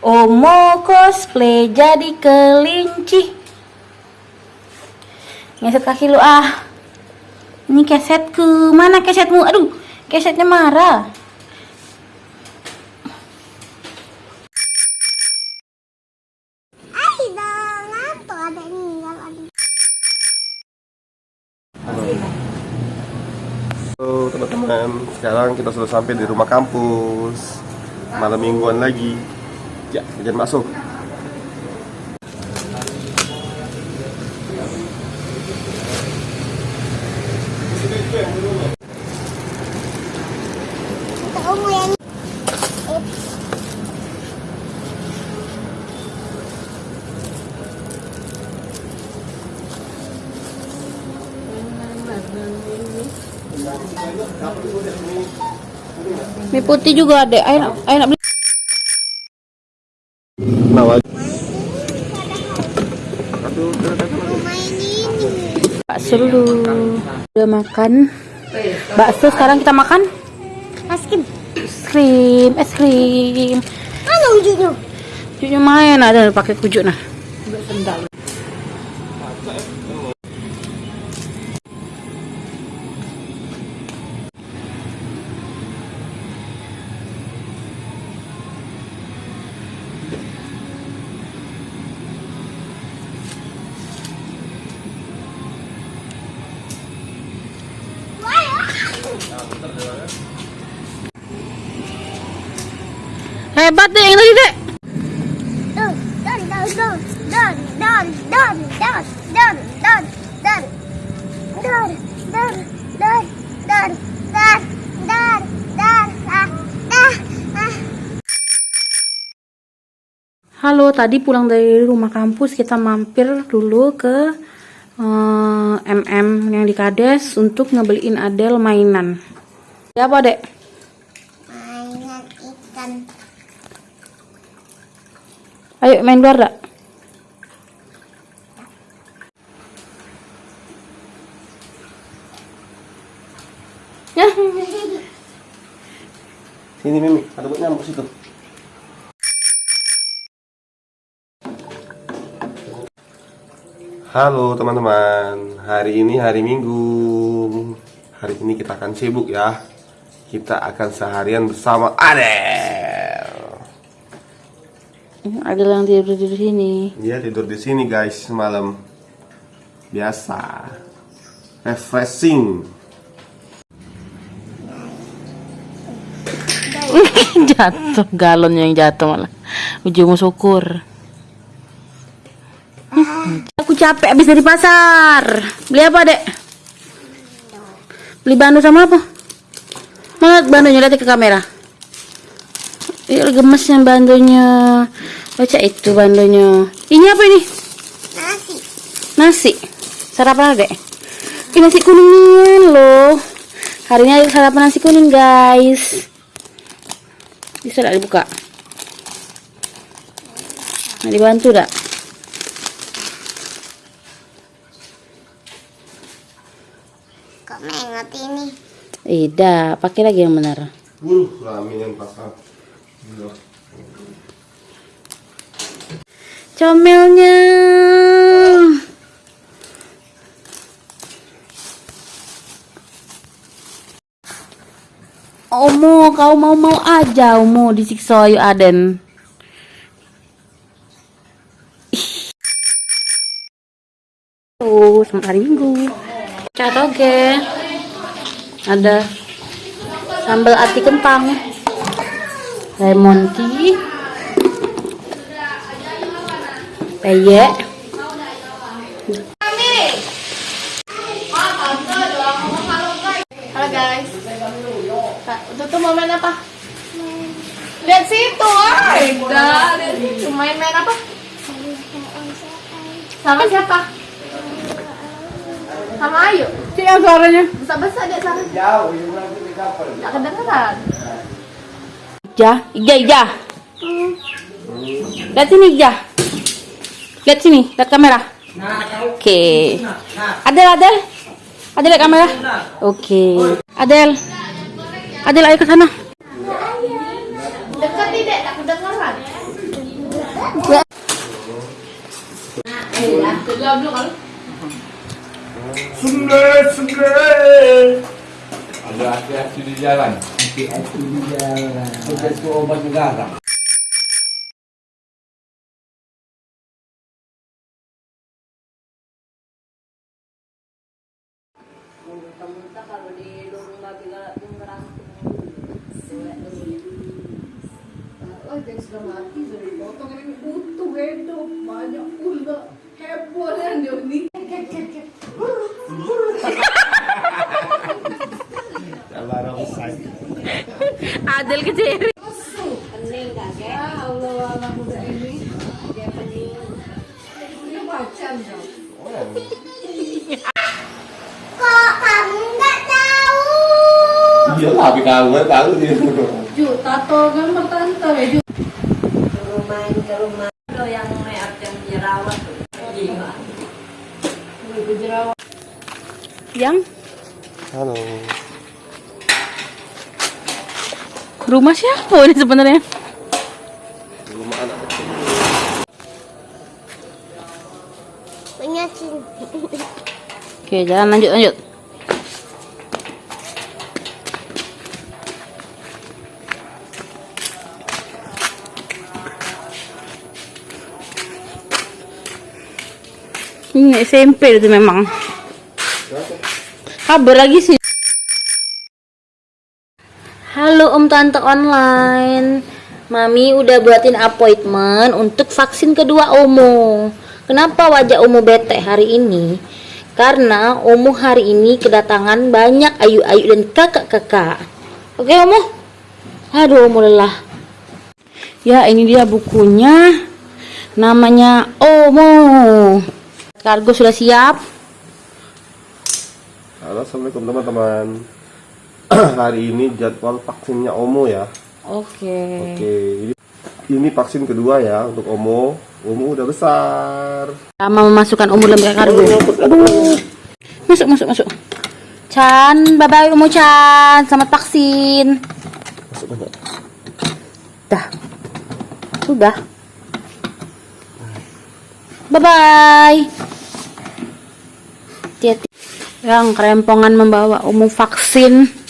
Omo cosplay jadi kelinci. Ngeset kaki lu ah. Ini kesetku. Mana kesetmu? Aduh, kesetnya marah. Halo teman-teman, sekarang kita sudah sampai di rumah kampus. Malam mingguan lagi. Ya, jangan masuk. Mie putih juga ada. Ayo nak beli. Nah, Bakso dulu. Udah makan. Bakso, sekarang kita makan es krim. Mana wujudnya? Wujudnya main ada pakai kujuk nah. Hebat deh yang tadi dek. Halo, tadi pulang dari rumah kampus kita mampir dulu ke MM yang di Kades untuk ngebeliin Adel mainan. Ya apa dek? Mainan ikan. Ayo main luar dak? Ya. sini Mimi, ada buat nyamuk situ. Halo teman-teman, hari ini hari Minggu. Hari ini kita akan sibuk ya. Kita akan seharian bersama Adel. Adel yang tidur di sini. Dia tidur di sini guys semalam. Biasa. Refreshing. Jatuh, galon yang jatuh malah. Ujung syukur. Aku capek habis dari pasar. Beli apa dek? Beli bando sama apa? Mana bandonya, lihat ke kamera. Gemes yang bandonya. Baca itu bandonya. Ini apa ini? Nasi. Sarapan dek. Ini nasi kuningan loh. Hari ini ada sarapan nasi kuning guys. Bisa tak dibuka? Nah, dibantu tak? Kok mengot ini? Tidak, pakai lagi yang benar. Ramin yang pasang. Comelnya. Omo, kau mau aja Omo disiksa yuk Aden. Selamat hari Minggu. Cat oke. Ada sambal ati kentang, lemon tea, peyek. Halo guys. Untuk mau main apa? Lihat situ, ay. Lihat situ. Main apa? Sama siapa? Sama Ayu. Siapa suaranya? Besar-besar deh sana. Jauh. Nggak kedengeran. Ija. Lihat sini Ija. Lihat sini, lihat kamera. Oke. Adel. Adel lihat kamera. Oke. Adel ayo ke sana. Dekat tidak, tak kedengeran. Ada hati-hati di jalan. Hati-hati di jalan. Udah itu obat negara. Adel kecil. Kok kamu nggak tahu? Iya lah, tapi kamu kan tahu dia. Tato gambar tante ya. Ke rumah lo yang meat yang jerawat tuh. Gila. Yang Halo. rumah siapa ini sebenarnya? Rumah anak kecil. Penyakit. Oke, jalan lanjut. Ini SMP itu memang. Kabar lagi sih. Halo Om Tante online. Mami udah buatin appointment untuk vaksin kedua Omo. Kenapa wajah Omo bete hari ini? Karena Omo hari ini kedatangan banyak ayu-ayu dan kakak-kakak. Oke Omo? Aduh Omo lelah. Ya ini dia bukunya. Namanya Omo. Kargo sudah siap. Halo, assalamualaikum teman-teman. Hari ini jadwal vaksinnya Omo ya. Oke. Oke, ini vaksin kedua ya untuk Omo. Omo udah besar. Lama memasukkan Omo dalam kargo. Masuk. Chan, bye bye Omo Chan. Selamat vaksin. Masuk banyak. Dah. Sudah. Bye bye. Hati-hati. Yang kerempongan membawa Omo vaksin.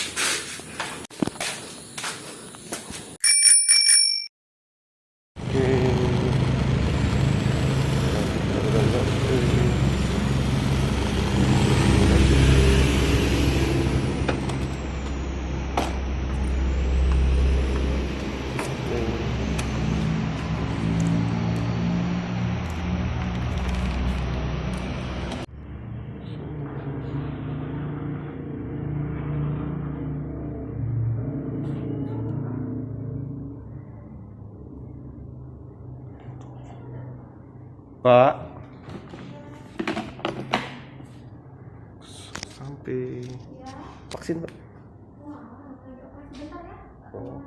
Pak, sampai vaksin Pak. Oh.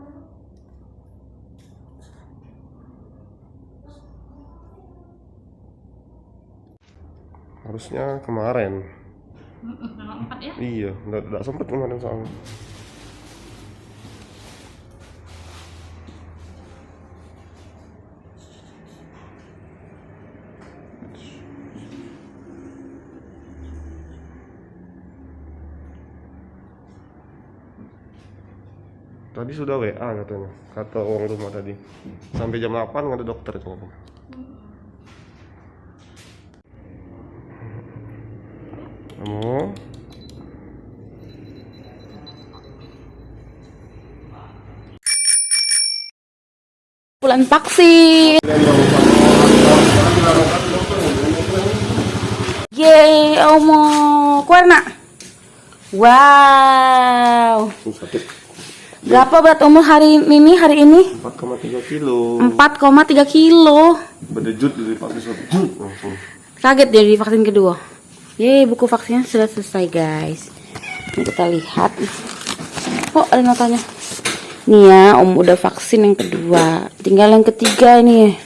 Harusnya kemarin. Iya, nggak sempet kemarin soalnya. Tadi sudah WA katanya, kata orang rumah tadi. Sampai jam 8 nggak ada dokter katanya. Kamu? Bulan vaksin. Yeay, Omo. Keluar nak. Wow. Sakit. Berapa berat Omo hari ini? 4,3 kilo. 4,3 kilo. Berdejut dari vaksin langsung. Kaget dia di vaksin kedua. Yeay, buku vaksinnya sudah selesai guys. Ini kita lihat. Oh, ada notanya. Nih ya, Om udah vaksin yang kedua. Tinggal yang ketiga ini.